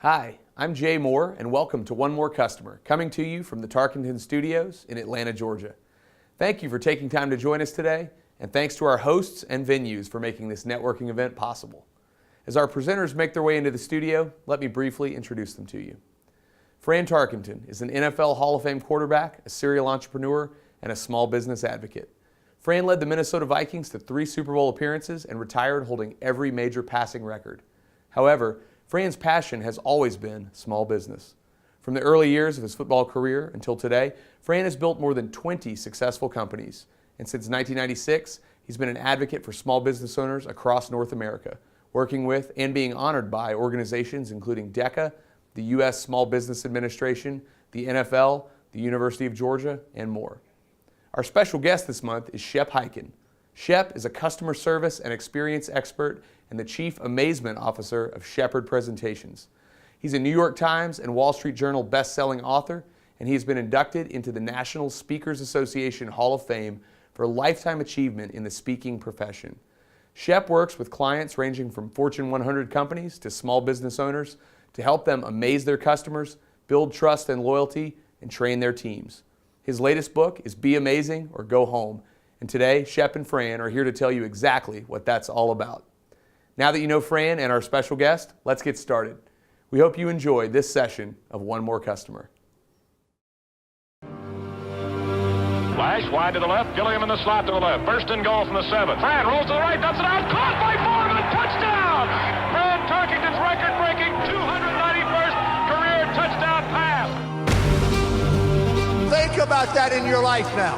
Hi, I'm Jay Moore, and welcome to One More Customer, coming to you from the Tarkenton Studios in Atlanta, Georgia. Thank you for taking time to join us today, and thanks to our hosts and venues for making this networking event possible. As our presenters make their way into the studio, let me briefly introduce them to you. Fran Tarkenton is an NFL Hall of Fame quarterback, a serial entrepreneur, and a small business advocate. Fran led the Minnesota Vikings to 3 Super Bowl appearances and retired holding every major passing record. However, Fran's passion has always been small business. From the early years of his football career until today, Fran has built more than 20 successful companies. And since 1996, he's been an advocate for small business owners across North America, working with and being honored by organizations including DECA, the U.S. Small Business Administration, the NFL, the University of Georgia, and more. Our special guest this month is Shep Hyken. Shep is a customer service and experience expert and the Chief Amazement Officer of Shepherd Presentations. He's a New York Times and Wall Street Journal best-selling author, and he has been inducted into the National Speakers Association Hall of Fame for lifetime achievement in the speaking profession. Shep works with clients ranging from Fortune 100 companies to small business owners to help them amaze their customers, build trust and loyalty, and train their teams. His latest book is Be Amazing or Go Home, and today Shep and Fran are here to tell you exactly what that's all about. Now that you know Fran and our special guest, let's get started. We hope you enjoy this session of One More Customer. Flash wide to the left, Gilliam in the slot to the left. First and goal from the 7. Fran rolls to the right, dumps it out, caught by Foreman, touchdown! Fran Tarkenton's record-breaking 291st career touchdown pass. Think about that in your life now.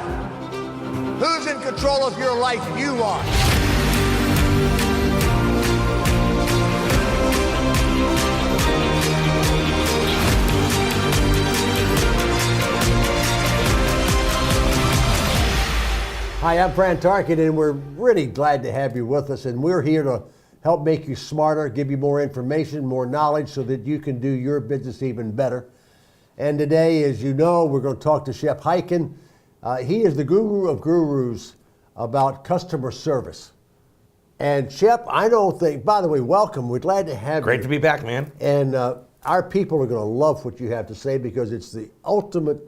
Who's in control of your life? You are. Hi, I'm Fran Tarkenton, and we're really glad to have you with us. And we're here to help make you smarter, give you more information, more knowledge so that you can do your business even better. And today, as you know, we're going to talk to Shep Hyken. He is the guru of gurus about customer service. And Shep, I don't think, by the way, welcome. We're glad to have you. Great to be back, man. And our people are going to love what you have to say because it's the ultimate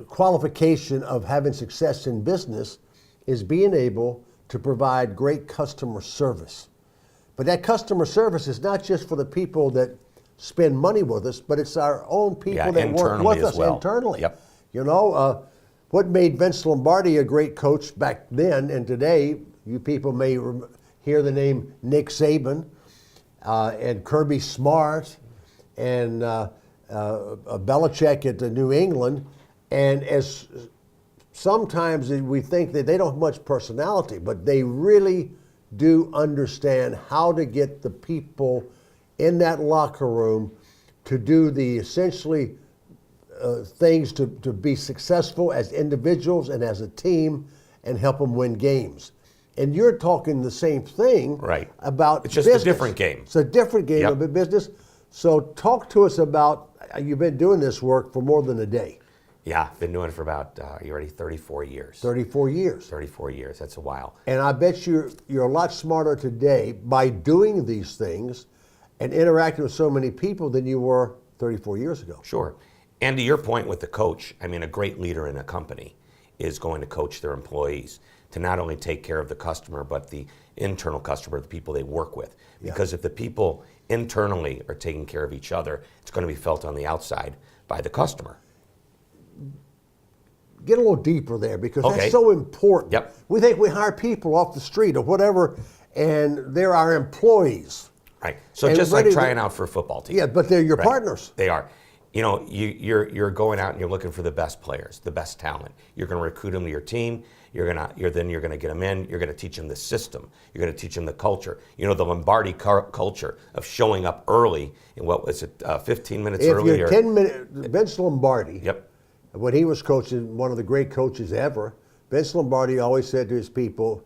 qualification of having success in business is being able to provide great customer service. But that customer service is not just for the people that spend money with us, but it's our own people that work with us internally. Yep. You know, what made Vince Lombardi a great coach back then and today, you people may hear the name Nick Saban and Kirby Smart and Belichick at New England. And as sometimes we think that they don't have much personality, but they really do understand how to get the people in that locker room to do the essentially things to be successful as individuals and as a team and help them win games. And you're talking the same thing about It's just business. a different game. It's a different game of a business. So talk to us about, you've been doing this work for more than a day. Yeah, I've been doing it for about, you ready, 34 years. 34 years. 34 years, that's a while. And I bet you're a lot smarter today by doing these things and interacting with so many people than you were 34 years ago. Sure. And to your point with the coach, I mean, a great leader in a company is going to coach their employees to not only take care of the customer, but the internal customer, the people they work with. Because if the people internally are taking care of each other, it's going to be felt on the outside by the customer. Get a little deeper there because that's so important. Yep. We think we hire people off the street or whatever, and they're our employees. Right. So And just like trying out for a football team. Yeah, but they're your partners. They are. You know, you're going out and you're looking for the best players, the best talent. You're going to recruit them to your team. You're going to get them in. You're going to teach them the system. You're going to teach them the culture. You know, the Lombardi culture of showing up early. In what was it, 15 minutes early? If you're 10 minutes, Vince Lombardi. Yep. When he was coaching, one of the great coaches ever, Vince Lombardi always said to his people,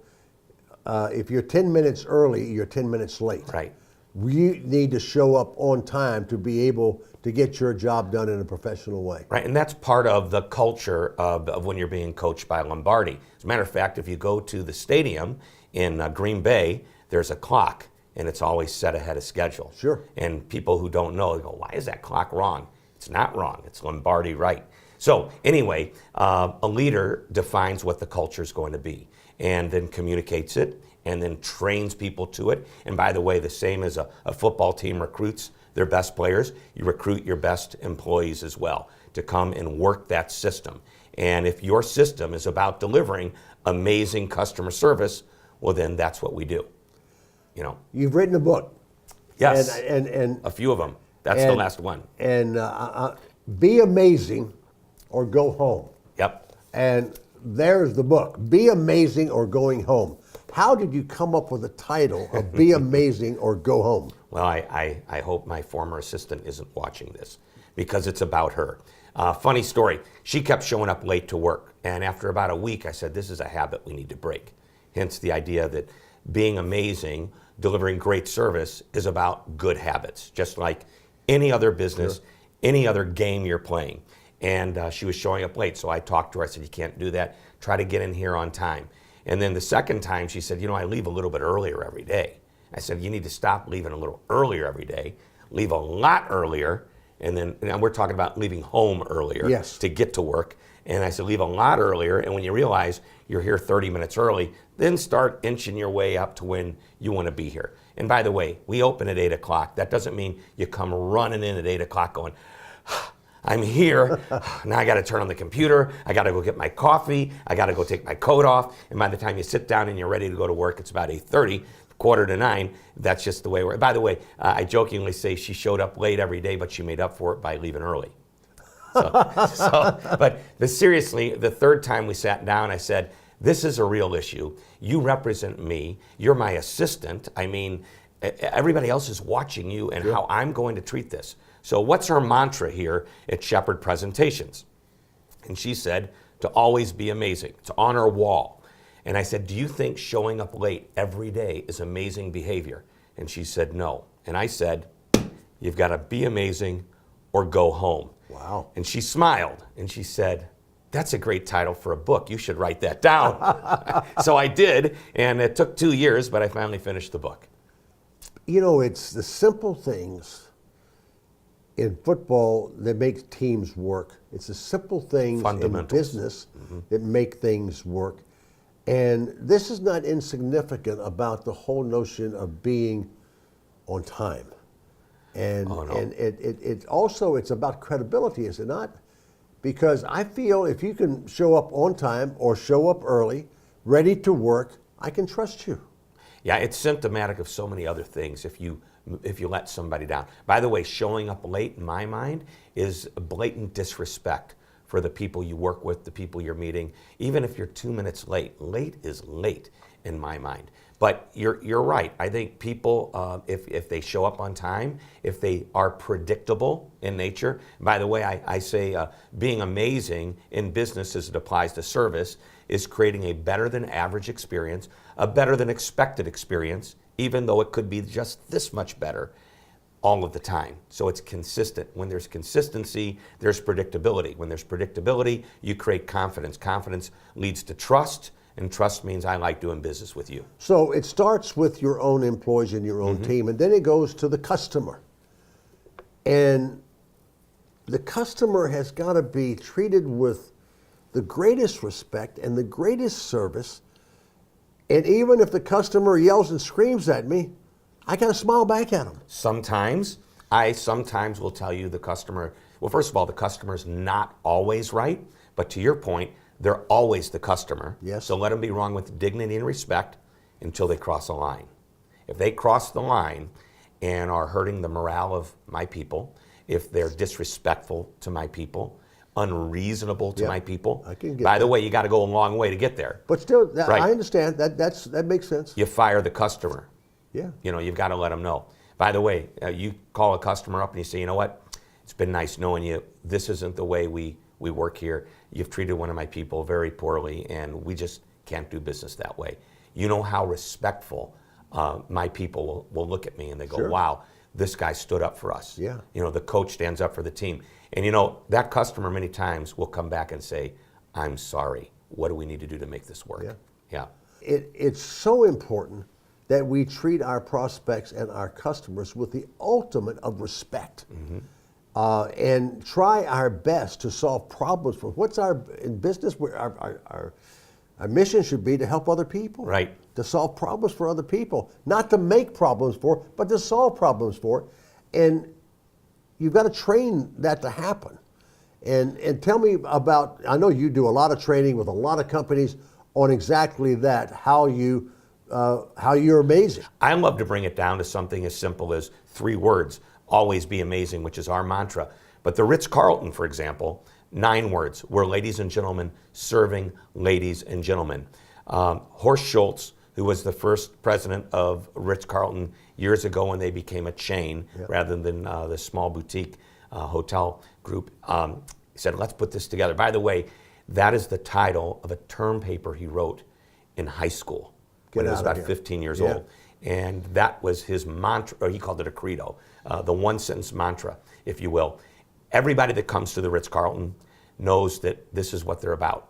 if you're 10 minutes early, you're 10 minutes late. Right. We need to show up on time to be able to get your job done in a professional way. Right, and that's part of the culture of when you're being coached by Lombardi. As a matter of fact, if you go to the stadium in Green Bay, there's a clock. and it's always set ahead of schedule. Sure. And people who don't know, they go, why is that clock wrong? It's not wrong. It's Lombardi right. So anyway, a leader defines what the culture is going to be and then communicates it and then trains people to it. And by the way, the same as a football team recruits their best players, you recruit your best employees as well to come and work that system. And if your system is about delivering amazing customer service, well, then that's what we do. You know. You've written a book. Yes. And a few of them. That's the last one. And be amazing or go home. Yep. And there's the book, Be Amazing or Going Home. How did you come up with the title of Be Amazing or Go Home? Well, I hope my former assistant isn't watching this because it's about her. Funny story. She kept showing up late to work. And after about a week, I said, this is a habit we need to break. Hence the idea that being amazing, delivering great service is about good habits, just like any other business, sure. Any other game you're playing. And she was showing up late, so I talked to her. I said, you can't do that. Try to get in here on time. And then the second time, she said, I leave a little bit earlier every day. I said, you need to stop leaving a little earlier every day, leave a lot earlier, and we're talking about leaving home earlier yes. to get to work. And I said, leave a lot earlier, and when you realize you're here 30 minutes early, then start inching your way up to when you want to be here. And by the way, we open at 8 o'clock. That doesn't mean you come running in at 8 o'clock going, I'm here, now I got to turn on the computer, I got to go get my coffee, I got to go take my coat off, and by the time you sit down and you're ready to go to work, it's about 8:30, 8:45. That's just the way we're. By the way, I jokingly say she showed up late every day, but she made up for it by leaving early. But seriously, the third time we sat down, I said, this is a real issue. You represent me. You're my assistant. I mean, everybody else is watching you and how I'm going to treat this. So what's her mantra here at Shepherd Presentations? And she said, to always be amazing. It's on her wall. And I said, do you think showing up late every day is amazing behavior? And she said, no. And I said, you've got to be amazing or go home. Wow. And she smiled and she said, that's a great title for a book. You should write that down. So I did, and it took 2 years, but I finally finished the book. It's the simple things in football that make teams work. It's the simple things in business that make things work. And this is not insignificant about the whole notion of being on time. And, and it also, it's about credibility, is it not? Because I feel if you can show up on time or show up early, ready to work, I can trust you. Yeah, it's symptomatic of so many other things if you let somebody down. By the way, showing up late, in my mind, is blatant disrespect for the people you work with, the people you're meeting. Even if you're 2 minutes late, late is late in my mind. But you're right. I think people, if they show up on time, if they are predictable in nature. By the way, I say being amazing in business as it applies to service is creating a better than average experience, a better than expected experience, even though it could be just this much better all of the time. So it's consistent. When there's consistency, there's predictability. When there's predictability, you create confidence. Confidence leads to trust. And trust means I like doing business with you. So it starts with your own employees and your own team, and then it goes to the customer. And the customer has got to be treated with the greatest respect and the greatest service. And even if the customer yells and screams at me, I got to smile back at them. Sometimes will tell you the customer, well, first of all, the customer's not always right, but to your point, they're always the customer. Yes. So let them be wrong with dignity and respect until they cross a line. If they cross the line and are hurting the morale of my people, if they're disrespectful to my people, unreasonable to my people, I can get by the way, you got to go a long way to get there. But still, Right. I understand. That makes sense. You fire the customer. Yeah. You've got to let them know. By the way, you call a customer up and you say, you know what, it's been nice knowing you. This isn't the way we work here. You've treated one of my people very poorly, and we just can't do business that way. You know how respectful my people will look at me, and they go, Sure. wow, this guy stood up for us. Yeah. The coach stands up for the team. And that customer many times will come back and say, I'm sorry. What do we need to do to make this work? Yeah. Yeah. It's so important that we treat our prospects and our customers with the ultimate of respect. And try our best to solve problems for in business, our mission should be to help other people. Right. To solve problems for other people. Not to make problems for, but to solve problems for. And you've got to train that to happen. And tell me about, I know you do a lot of training with a lot of companies on exactly that, how you're amazing. I love to bring it down to something as simple as 3 words. Always be amazing, which is our mantra. But the Ritz-Carlton, for example, 9 words. We're ladies and gentlemen serving ladies and gentlemen. Horst Schultz, who was the first president of Ritz-Carlton years ago when they became a chain rather than the small boutique hotel group, said, let's put this together. By the way, that is the title of a term paper he wrote in high school when he was about 15 years old. And that was his mantra, or he called it a credo, the one-sentence mantra, if you will. Everybody that comes to the Ritz-Carlton knows that this is what they're about.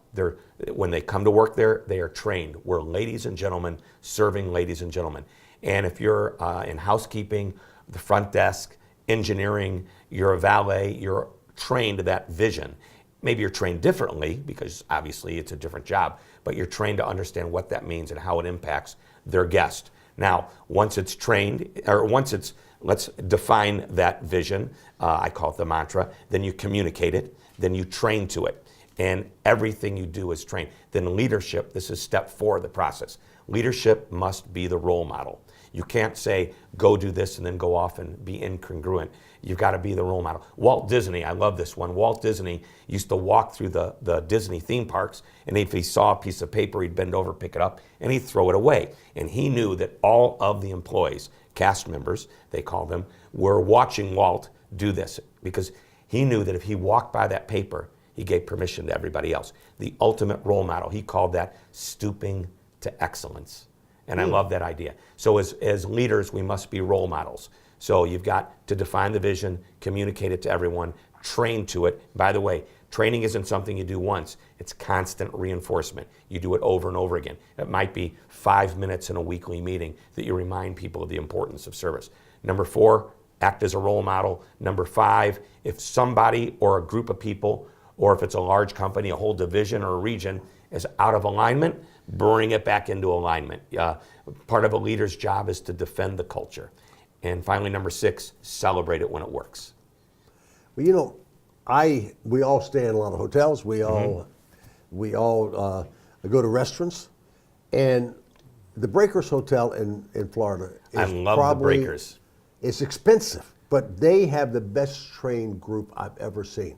When they come to work there, they are trained. We're ladies and gentlemen serving ladies and gentlemen. And if you're in housekeeping, the front desk, engineering, you're a valet, you're trained to that vision. Maybe you're trained differently because obviously it's a different job, but you're trained to understand what that means and how it impacts their guest. Now, once it's trained, or let's define that vision, I call it the mantra, then you communicate it, then you train to it, and everything you do is trained. Then leadership, this is step 4 of the process. Leadership must be the role model. You can't say, go do this and then go off and be incongruent. You've got to be the role model. Walt Disney, I love this one. Walt Disney used to walk through the Disney theme parks, and if he saw a piece of paper, he'd bend over, pick it up, and he'd throw it away. And he knew that all of the employees, cast members, they call them, were watching Walt do this because he knew that if he walked by that paper, he gave permission to everybody else. The ultimate role model, he called that stooping to excellence. And I love that idea. So as leaders, we must be role models. So you've got to define the vision, communicate it to everyone, train to it. By the way, training isn't something you do once. It's constant reinforcement. You do it over and over again. It might be 5 minutes in a weekly meeting that you remind people of the importance of service. Number 4, act as a role model. Number 5, if somebody or a group of people, or if it's a large company, a whole division or a region is out of alignment, bring it back into alignment. Part of a leader's job is to defend the culture. And finally, number 6, celebrate it when it works. Well, you know, we all stay in a lot of hotels. We all go to restaurants, and the Breakers Hotel in Florida is I love the Breakers. It's expensive, but they have the best trained group I've ever seen.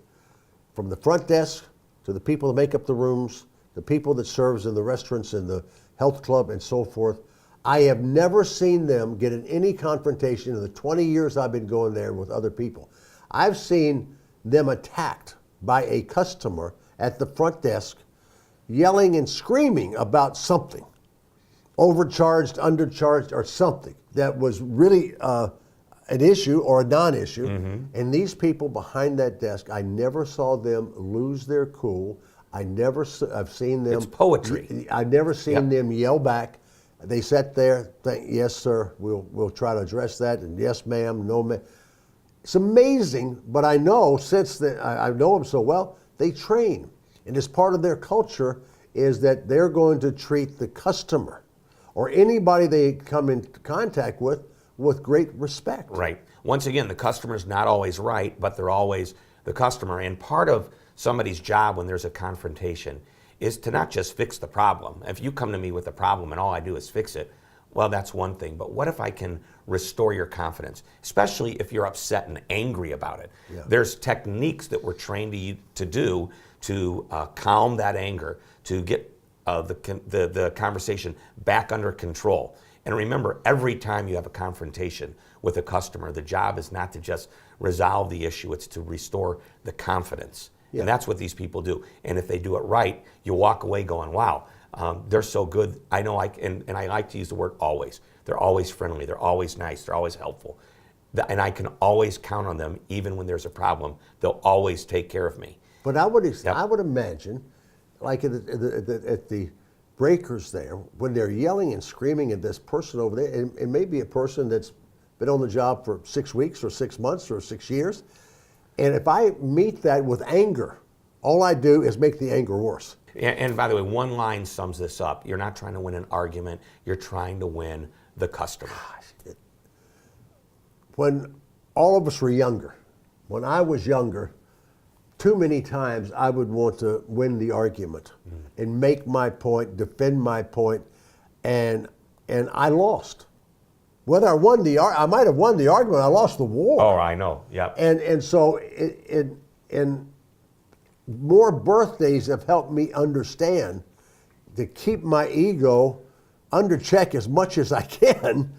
From the front desk to the people that make up the rooms, the people that serves in the restaurants and the health club and so forth. I have never seen them get in any confrontation in the 20 years I've been going there with other people. I've seen them attacked by a customer at the front desk, yelling and screaming about something, overcharged, undercharged, or something that was really an issue or a non-issue. And these people behind that desk, I never saw them lose their cool. I've seen them. It's poetry. I've never seen them yell back. They sat there, think, yes, sir, we'll try to address that, and yes, ma'am, no, ma'am. It's amazing, but I know I know them so well, they train. And as part of their culture is that they're going to treat the customer or anybody they come in contact with great respect. Right. Once again, the customer's not always right, but they're always the customer. And part of somebody's job when there's a confrontation is to not just fix the problem. If you come to me with a problem and all I do is fix it, well, that's one thing. But what if I can restore your confidence, especially if you're upset and angry about it? Yeah. There's techniques that we're trained to do to calm that anger, to get the conversation back under control. And remember, every time you have a confrontation with a customer, the job is not to just resolve the issue, it's to restore the confidence. Yeah. And that's what these people do. And if they do it right, you walk away going, wow, they're so good. I know and I like to use the word always. They're always friendly, they're always nice, they're always helpful. And I can always count on them, even when there's a problem. They'll always take care of me. But I would imagine, like at the breakers there, when they're yelling and screaming at this person over there, and it may be a person that's been on the job for 6 weeks or 6 months or 6 years, and if I meet that with anger, all I do is make the anger worse. And by the way, one line sums this up. You're not trying to win an argument. You're trying to win the customer. When all of us were younger, when I was younger, too many times I would want to win the argument and make my point, defend my point, and I lost. Whether I won I might have won the argument, I lost the war. Oh, I know. Yeah. And so more birthdays have helped me understand to keep my ego under check as much as I can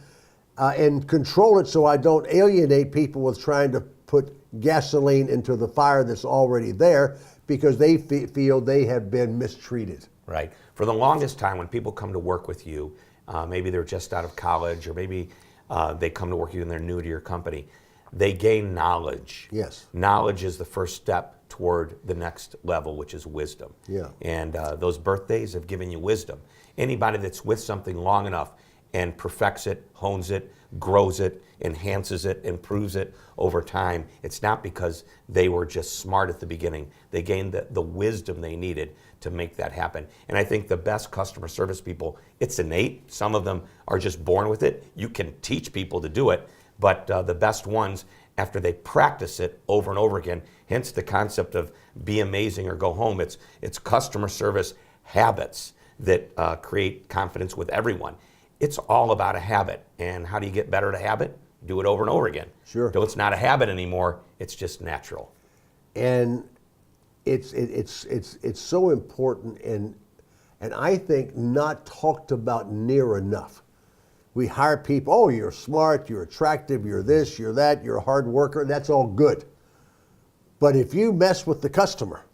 and control it so I don't alienate people with trying to put gasoline into the fire that's already there because they feel they have been mistreated. Right. For the longest time, when people come to work with you, maybe they're just out of college, or maybe they come to work with you and they're new to your company, they gain knowledge. Yes. Knowledge is the first step toward the next level, which is wisdom. Yeah. And those birthdays have given you wisdom. Anybody that's with something long enough and perfects it, hones it, grows it, enhances it, improves it over time, it's not because they were just smart at the beginning. They gained the wisdom they needed to make that happen. And I think the best customer service people, it's innate. Some of them are just born with it. You can teach people to do it, but the best ones, after they practice it over and over again, hence the concept of be amazing or go home, it's customer service habits that create confidence with everyone. It's all about a habit. And how do you get better at a habit? Do it over and over again. Sure. Till it's not a habit anymore, it's just natural. And it's so important and I think not talked about near enough. We hire people, oh, you're smart, you're attractive, you're this, you're that, you're a hard worker, that's all good. But if you mess with the customer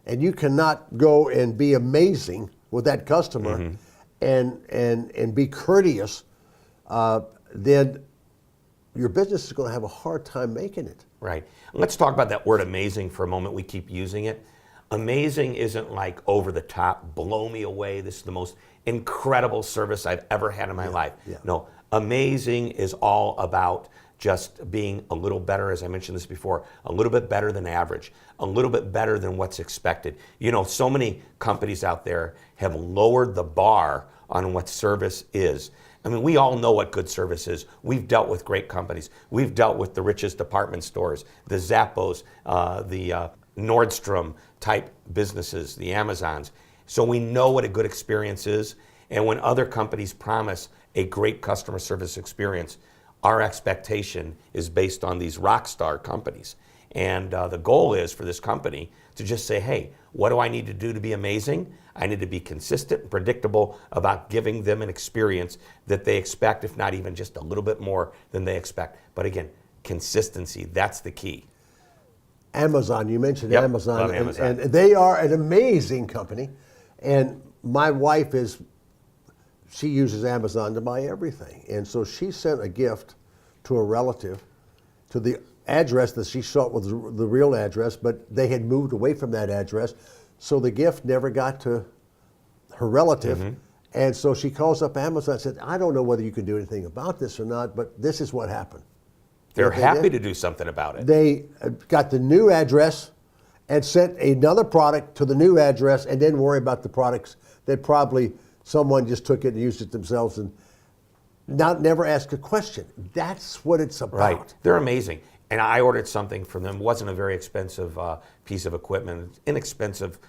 and you cannot go and be amazing with that customer and be courteous, then your business is going to have a hard time making it. Right. Let's talk about that word amazing for a moment. We keep using it. Amazing isn't like over the top, blow me away, this is the most incredible service I've ever had in my life. Yeah. No, amazing is all about just being a little better, as I mentioned this before, a little bit better than average, a little bit better than what's expected. You know, so many companies out there have lowered the bar on what service is. I mean, we all know what good service is. We've dealt with great companies. We've dealt with the richest department stores, the Zappos, the Nordstrom type businesses, the Amazons. So we know what a good experience is. And when other companies promise a great customer service experience, our expectation is based on these rock star companies. And the goal is for this company to just say, hey, what do I need to do to be amazing? I need to be consistent and predictable about giving them an experience that they expect, if not even just a little bit more than they expect. But again, consistency, that's the key. Amazon, you mentioned Yep, Amazon, love Amazon. and they are an amazing company. And my wife she uses Amazon to buy everything. And so she sent a gift to a relative to the address that she thought was the real address, but they had moved away from that address. So the gift never got to her relative. And so she calls up Amazon and said, I don't know whether you can do anything about this or not, but this is what happened. They're They happy did. to do something about it. They got the new address and sent another product to the new address and didn't worry about the products that probably someone just took it and used it themselves and never asked a question. That's what it's about. Right. They're amazing. And I ordered something from them. It wasn't a very expensive piece of equipment, inexpensive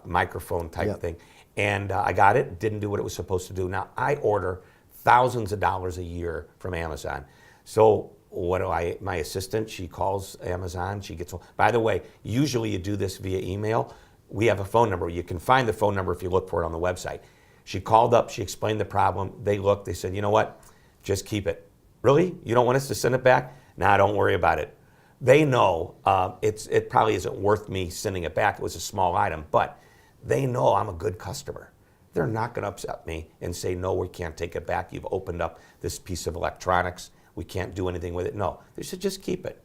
microphone type thing. And I got it, didn't do what it was supposed to do. Now, I order thousands of dollars a year from Amazon. So what do my assistant, she calls Amazon, she gets, by the way, usually you do this via email. We have a phone number. You can find the phone number if you look for it on the website. She called up, she explained the problem. They looked, they said, you know what, just keep it. Really? You don't want us to send it back? Nah, don't worry about it. They know it probably isn't worth me sending it back. It was a small item, but they know I'm a good customer. They're not going to upset me and say, no, we can't take it back. You've opened up this piece of electronics. We can't do anything with it. No, they said, just keep it.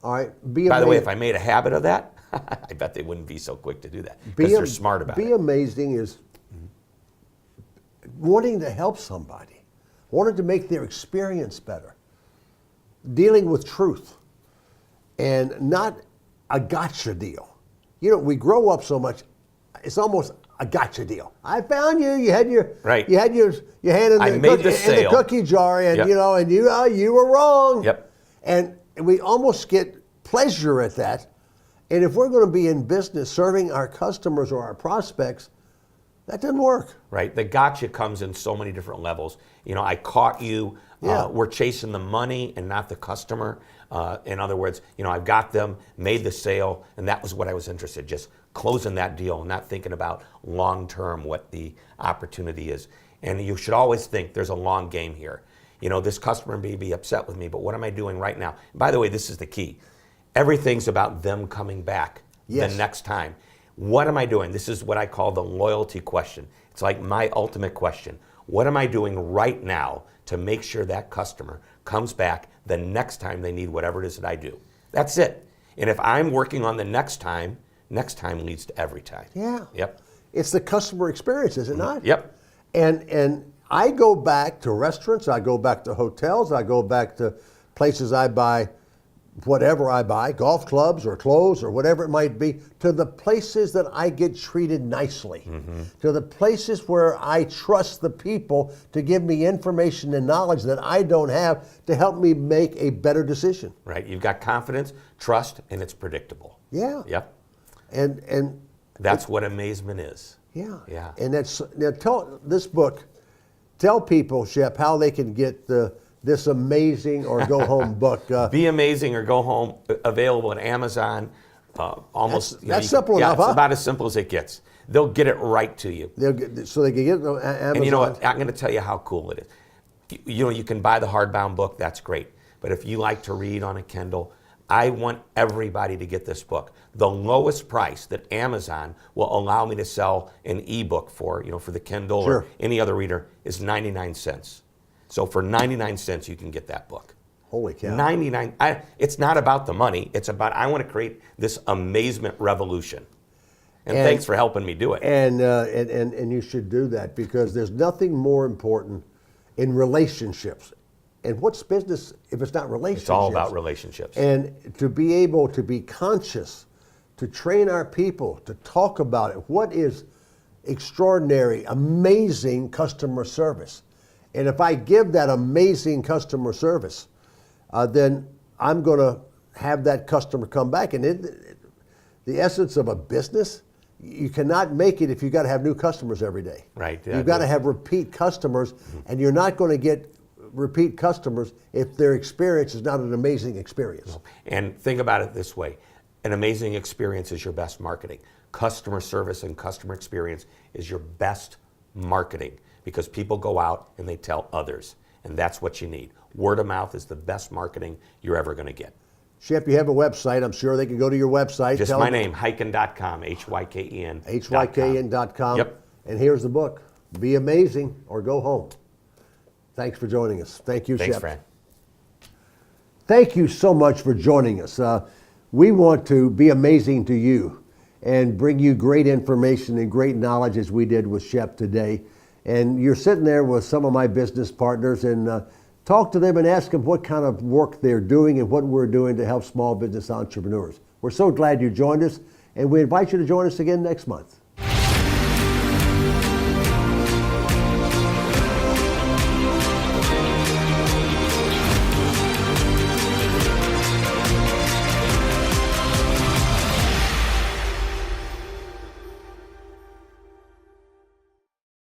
All right. By the way, if I made a habit of that, I bet they wouldn't be so quick to do that because they're smart about it. Be amazing is wanting to help somebody, wanting to make their experience better, dealing with truth, and not a gotcha deal. You know, we grow up so much, it's almost a gotcha deal. I found you. You had your Right. You had your hand in the cookie jar, and Yep. you know, and you were wrong. Yep. And we almost get pleasure at that. And if we're going to be in business serving our customers or our prospects, that doesn't work. Right. The gotcha comes in so many different levels. You know, I caught you. Yeah. We're chasing the money and not the customer. In other words, you know, I've got them, made the sale, and that was what I was interested, just closing that deal and not thinking about long-term what the opportunity is. And you should always think there's a long game here. You know, this customer may be upset with me, but what am I doing right now? By the way, this is the key. Everything's about them coming back the next time. What am I doing? This is what I call the loyalty question. It's like my ultimate question. What am I doing right now to make sure that customer comes back the next time they need whatever it is that I do? That's it. And if I'm working on the next time leads to every time. Yeah. Yep. It's the customer experience, is it not? Yep. And I go back to restaurants, I go back to hotels, I go back to places I buy whatever I buy, golf clubs or clothes or whatever it might be, to the places that I get treated nicely, to the places where I trust the people to give me information and knowledge that I don't have to help me make a better decision. Right. You've got confidence, trust, and it's predictable. Yeah. Yep. And That's what amazement is. yeah. Yeah. And that's, now tell people, Shep, how they can get this amazing or go home book. Be Amazing or Go Home, available at Amazon. Almost. That's simple enough, it's huh? about as simple as it gets. They'll get it right to you. So they can get it on Amazon. And you know what? I'm going to tell you how cool it is. You know, you can buy the hardbound book. That's great. But if you like to read on a Kindle, I want everybody to get this book. The lowest price that Amazon will allow me to sell an ebook for, you know, for the Kindle Sure. or any other reader, is 99 cents. So for 99 cents, you can get that book. Holy cow. 99. It's not about the money. It's about, I want to create this amazement revolution. And thanks for helping me do it. And you should do that, because there's nothing more important in relationships. And what's business if it's not relationships? It's all about relationships. And to be able to be conscious, to train our people, to talk about it. What is extraordinary, amazing customer service? And if I give that amazing customer service, then I'm going to have that customer come back. And the essence of a business, you cannot make it if you've got to have new customers every day. Right. You've got to have repeat customers, and you're not going to get repeat customers if their experience is not an amazing experience. And think about it this way. An amazing experience is your best marketing. Customer service and customer experience is your best marketing, because people go out and they tell others. And that's what you need. Word of mouth is the best marketing you're ever going to get. Shep, you have a website. I'm sure they can go to your website. Just my name, Hyken.com, Hyken. Hyken.com. Yep. And here's the book, Be Amazing or Go Home. Thanks for joining us. Thank you, Thanks, Shep. Fran. Thank you so much for joining us. We want to be amazing to you and bring you great information and great knowledge, as we did with Shep today. And you're sitting there with some of my business partners, and talk to them and ask them what kind of work they're doing and what we're doing to help small business entrepreneurs. We're so glad you joined us, and we invite you to join us again next month.